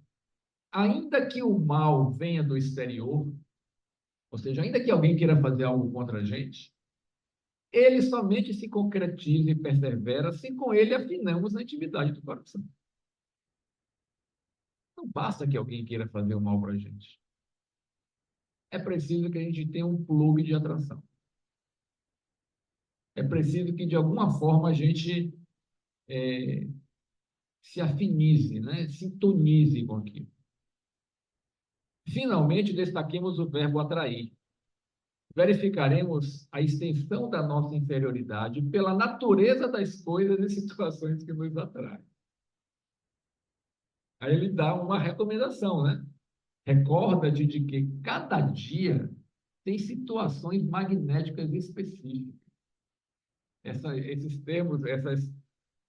ainda que o mal venha do exterior, ou seja, ainda que alguém queira fazer algo contra a gente, ele somente se concretiza e persevera se com ele afinamos a intimidade do coração. Não basta que alguém queira fazer o mal para a gente. É preciso que a gente tenha um plug de atração. É preciso que, de alguma forma, a gente se afinize, né? Sintonize com aquilo. Finalmente, destaquemos o verbo atrair. Verificaremos a extensão da nossa inferioridade pela natureza das coisas e situações que nos atraem. Aí ele dá uma recomendação, né? Recorda-te de que cada dia tem situações magnéticas específicas. Esses termos, essas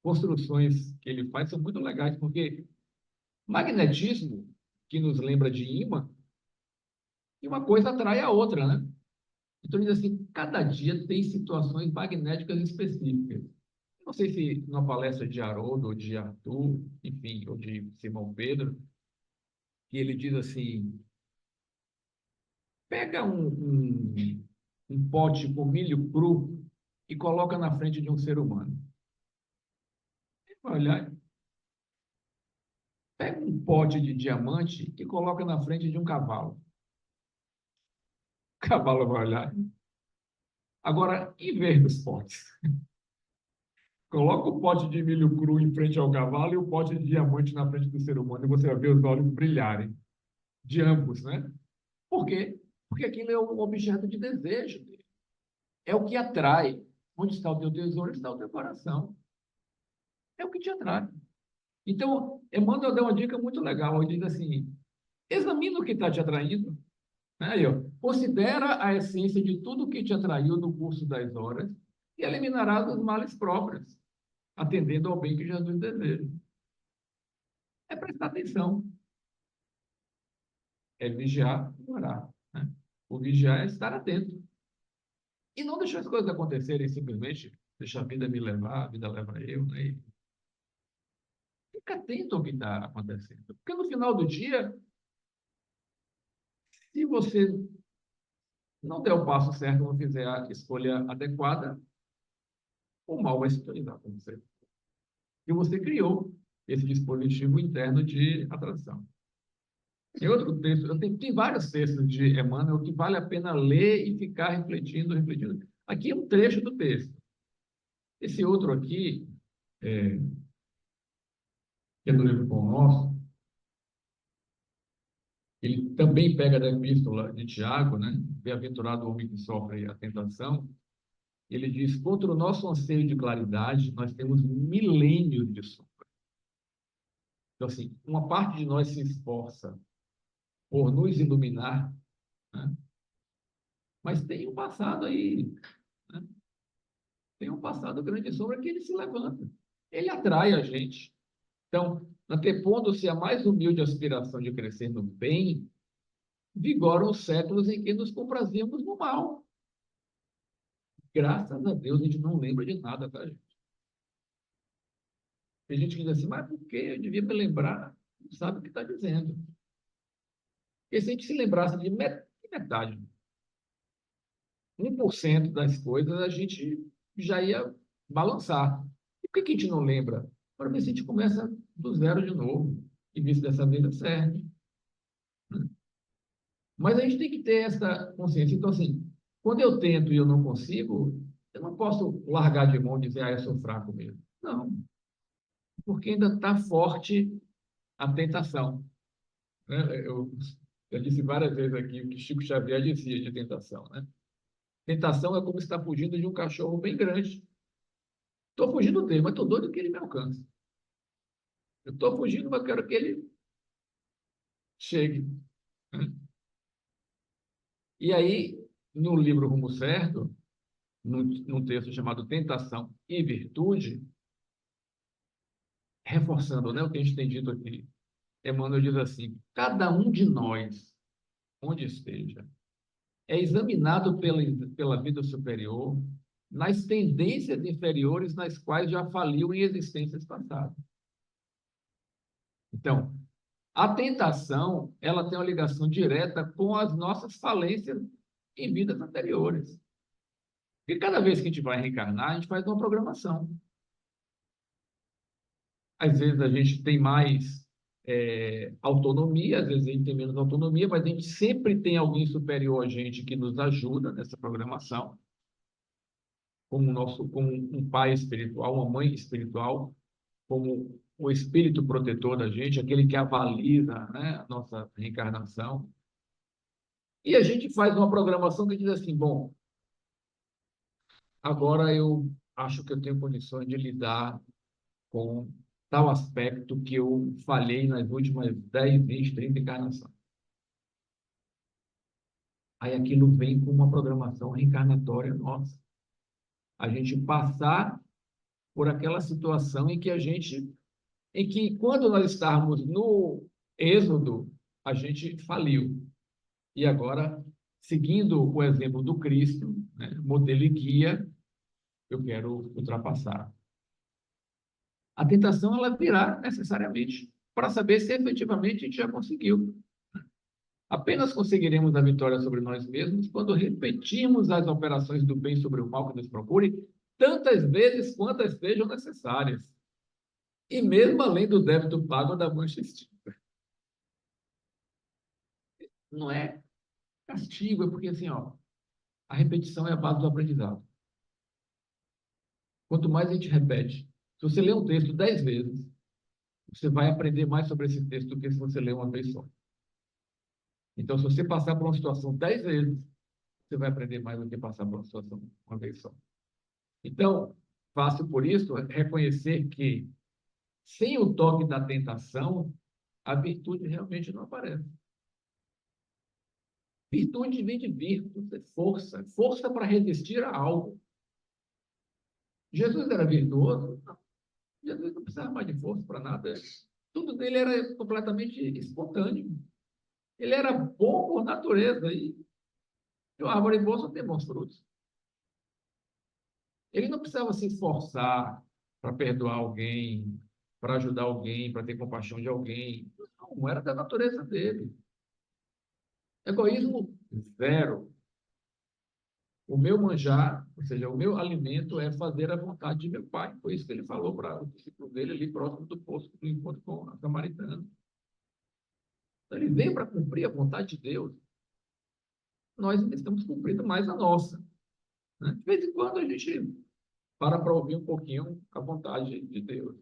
construções que ele faz são muito legais, porque magnetismo, que nos lembra de ímã, e uma coisa atrai a outra, né? Então, ele diz assim, cada dia tem situações magnéticas específicas. Não sei se numa palestra de Haroldo, ou de Arthur, enfim, ou de Simão Pedro, que ele diz assim, pega um pote com milho cru e coloca na frente de um ser humano. Ele vai olhar, pega um pote de diamante e coloca na frente de um cavalo. O cavalo vai olhar. Agora, inverta os potes. Coloca o pote de milho cru em frente ao cavalo e o pote de diamante na frente do ser humano, e você vai ver os olhos brilharem, de ambos, né? Por quê? Porque aquilo é um objeto de desejo dele. É o que atrai. Onde está o teu tesouro, está o teu coração. É o que te atrai. Então, Emmanuel deu uma dica muito legal. Ele diz assim, examina o que está te atraindo. Né? Aí, ó, considera a essência de tudo que te atraiu no curso das horas e eliminarás os males próprios, atendendo ao bem que Jesus deseja. É prestar atenção. É vigiar e orar. Né? O vigiar é estar atento. E não deixar as coisas acontecerem simplesmente, deixar a vida me levar, a vida leva eu, né? E fica atento ao que está acontecendo. Porque no final do dia, se você não der o passo certo, não fizer a escolha adequada, o mal vai se tornar com você. E você criou esse dispositivo interno de atração. Tem outro texto, tem vários textos de Emmanuel que vale a pena ler e ficar refletindo, refletindo. Aqui é um trecho do texto. Esse outro aqui, que é do livro Pão Nosso, ele também pega da epístola de Tiago, né? Bem-aventurado o homem que sofre a tentação. Ele diz, contra o nosso anseio de claridade, nós temos milênios de sombra. Então, assim, uma parte de nós se esforça por nos iluminar, né? Mas tem um passado aí, né? Tem um passado grande de sombra que ele se levanta. Ele atrai a gente. Então, antepondo-se a mais humilde aspiração de crescer no bem, vigoram os séculos em que nos comprazíamos no mal. Graças a Deus, a gente não lembra de nada, tá, gente? Tem gente que diz assim, mas por que eu devia me lembrar? Não sabe o que está dizendo. Porque se a gente se lembrasse de metade, 1% das coisas, a gente já ia balançar. E por que a gente não lembra? Para ver se a gente começa do zero de novo e ver se dessa vez dá certo. Mas a gente tem que ter essa consciência. Então, assim, quando eu tento e eu não consigo, eu não posso largar de mão e dizer, eu sou fraco mesmo. Não, porque ainda está forte a tentação. Né? Eu disse várias vezes aqui o que Chico Xavier dizia de tentação. Né? Tentação é como estar fugindo de um cachorro bem grande. Estou fugindo dele, mas estou doido que ele me alcance. Eu estou fugindo, mas quero que ele chegue. Né? E aí, no livro Rumo Certo, num texto chamado Tentação e Virtude, reforçando, né, o que a gente tem dito aqui, Emmanuel diz assim, cada um de nós, onde esteja, é examinado pela vida superior nas tendências inferiores nas quais já faliu em existências passadas. Então, a tentação, ela tem uma ligação direta com as nossas falências em vidas anteriores. Porque cada vez que a gente vai reencarnar, a gente faz uma programação. Às vezes a gente tem mais autonomia, às vezes a gente tem menos autonomia, mas a gente sempre tem alguém superior a gente que nos ajuda nessa programação, como um pai espiritual, uma mãe espiritual, como o espírito protetor da gente, aquele que avaliza, né, a nossa reencarnação. E a gente faz uma programação que diz assim, bom, agora eu acho que eu tenho condições de lidar com tal aspecto que eu falhei nas últimas 10, 20, 30 encarnações. Aí aquilo vem com uma programação reencarnatória nossa. A gente passar por aquela situação em que quando nós estávamos no êxodo, a gente faliu. E agora, seguindo o exemplo do Cristo, né, modelo e guia, eu quero ultrapassar. A tentação, ela virá necessariamente. para saber se efetivamente a gente já conseguiu. Apenas conseguiremos a vitória sobre nós mesmos quando repetirmos as operações do bem sobre o mal que nos procure, tantas vezes quantas sejam necessárias. E mesmo além do débito pago da mancha extinta. Não é castigo, é porque assim, ó, a repetição é a base do aprendizado. Quanto mais a gente repete, se você lê um texto 10 vezes, você vai aprender mais sobre esse texto do que se você ler uma vez só. Então, se você passar por uma situação 10 vezes, você vai aprender mais do que passar por uma situação uma vez só. Então, fácil por isso reconhecer que, sem o toque da tentação, a virtude realmente não aparece. Virtude vem de virtus, é força, força para resistir a algo. Jesus era virtuoso? Não. Jesus não precisava mais de força para nada. Tudo dele era completamente espontâneo. Ele era bom por natureza e a árvore boa só tem bons frutos. Ele não precisava se esforçar para perdoar alguém, para ajudar alguém, para ter compaixão de alguém. Não, era da natureza dele. Egoísmo zero. O meu manjar, ou seja, o meu alimento é fazer a vontade de meu pai. Foi isso que ele falou para o discípulo dele ali próximo do poço do encontro com a samaritana. Então, ele veio para cumprir a vontade de Deus. Nós estamos cumprindo mais a nossa. Né? De vez em quando a gente para ouvir um pouquinho a vontade de Deus.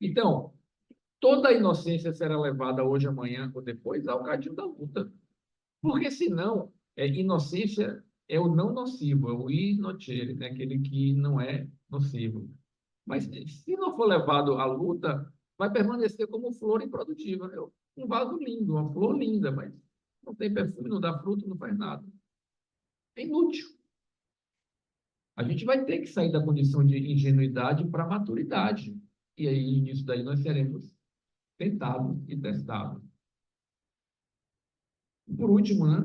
Então, toda a inocência será levada hoje, amanhã ou depois ao cadinho da luta. Porque senão, inocência é o não nocivo, é o inocere, né? Aquele que não é nocivo. Mas se não for levado à luta, vai permanecer como flor improdutiva. Né? Um vaso lindo, uma flor linda, mas não tem perfume, não dá fruto, não faz nada. É inútil. A gente vai ter que sair da condição de ingenuidade para a maturidade. E aí, nisso daí, nós seremos tentados e testados. Por último, né?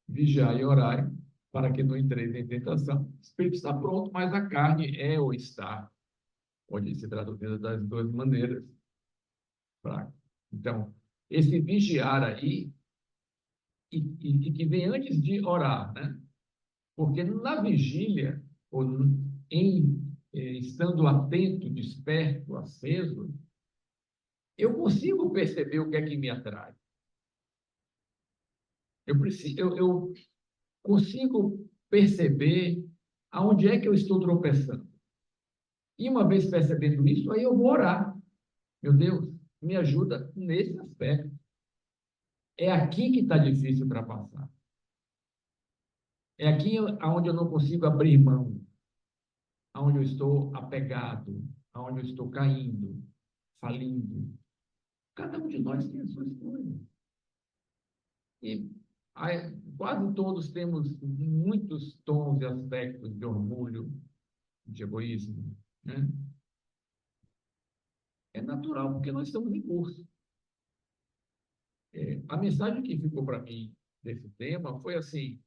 Vigiar e orar para que não entreis em tentação. O espírito está pronto, mas a carne é ou está. Pode ser traduzido das duas maneiras. Fraco. Então, esse vigiar aí, e que vem antes de orar, né? Porque na vigília, ou estando atento, desperto, aceso, eu consigo perceber o que é que me atrai. Eu consigo perceber aonde é que eu estou tropeçando. E uma vez percebendo isso, aí eu vou orar. Meu Deus, me ajuda nesse aspecto. É aqui que está difícil ultrapassar. É aqui onde eu não consigo abrir mão, onde eu estou apegado, onde eu estou caindo, falindo. Cada um de nós tem a sua história. E quase todos temos muitos tons e aspectos de orgulho, de egoísmo, né? É natural, porque nós estamos em curso. A mensagem que ficou para mim desse tema foi assim: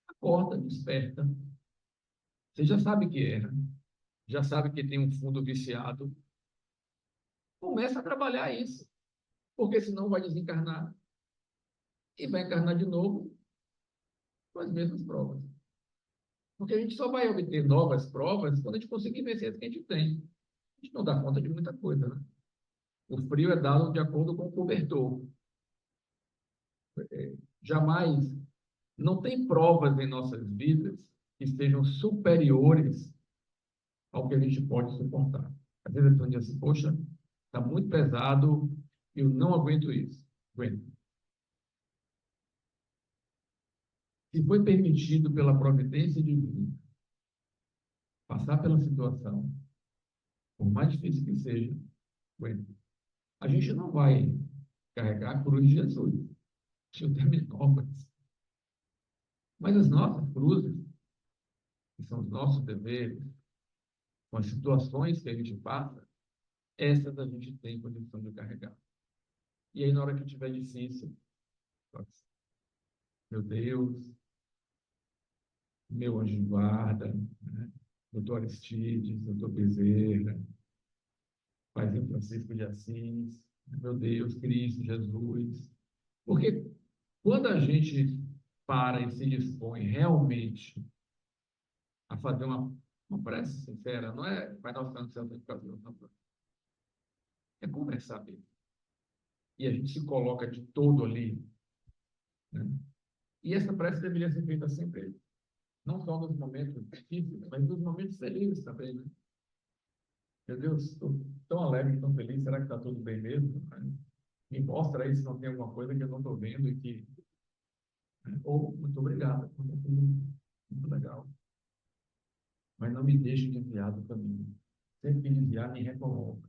acorda, desperta. Você já sabe que erra, já sabe que tem um fundo viciado. Começa a trabalhar isso, porque senão vai desencarnar e vai encarnar de novo com as mesmas provas. Porque a gente só vai obter novas provas quando a gente conseguir vencer as que a gente tem. A gente não dá conta de muita coisa, né? O frio é dado de acordo com o cobertor. Jamais, não tem provas em nossas vidas que sejam superiores ao que a gente pode suportar. Às vezes a pessoa diz assim, poxa, está muito pesado, eu não aguento isso. Aguento. Se foi permitido pela providência divina passar pela situação, por mais difícil que seja, aguento. A gente não vai carregar a cruz de Jesus. Deixa eu terminar, mas as nossas cruzes, que são os nossos deveres, com as situações que a gente passa, essas a gente tem condição de carregar. E aí, na hora que estiver difícil, meu Deus, meu anjo de guarda, né? Doutor Aristides, doutor Bezerra, Paizinho Francisco de Assis, meu Deus, Cristo, Jesus. Porque quando a gente para e se dispõe realmente a fazer uma prece sincera, não é Pai Nosso que está no céu, não, é conversar mesmo. E a gente se coloca de todo ali, né? E essa prece deveria ser feita sempre, não só nos momentos difíceis, mas nos momentos felizes também, né? Meu Deus, estou tão alegre, tão feliz, será que está tudo bem mesmo? Né? Me mostra aí se não tem alguma coisa que eu não estou vendo e que... Né? Ou, muito obrigado, foi tudo muito legal. Mas não me deixe desviar do caminho. Sempre que desviar, me recoloca.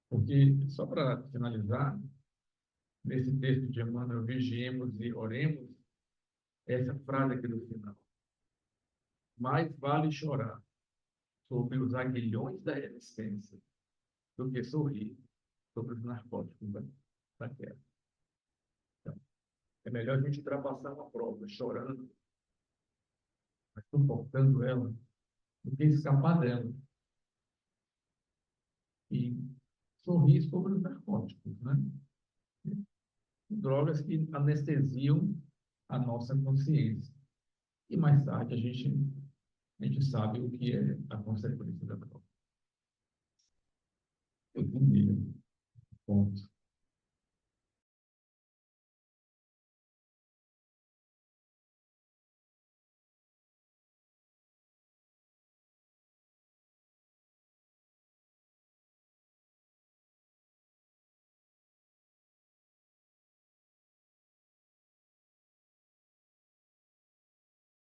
Porque, só para finalizar, nesse texto de Emmanuel, vigiemos e oremos, essa frase aqui do final. Mais vale chorar sobre os aguilhões da resistência do que sorrir sobre os narcóticos da queda. Então, é melhor a gente ultrapassar uma prova chorando, mas suportando ela, do que escapar dela e sorrir sobre os narcóticos, né? Drogas que anestesiam a nossa consciência. E mais tarde a gente sabe o que é a consequência da droga. Eu entendi.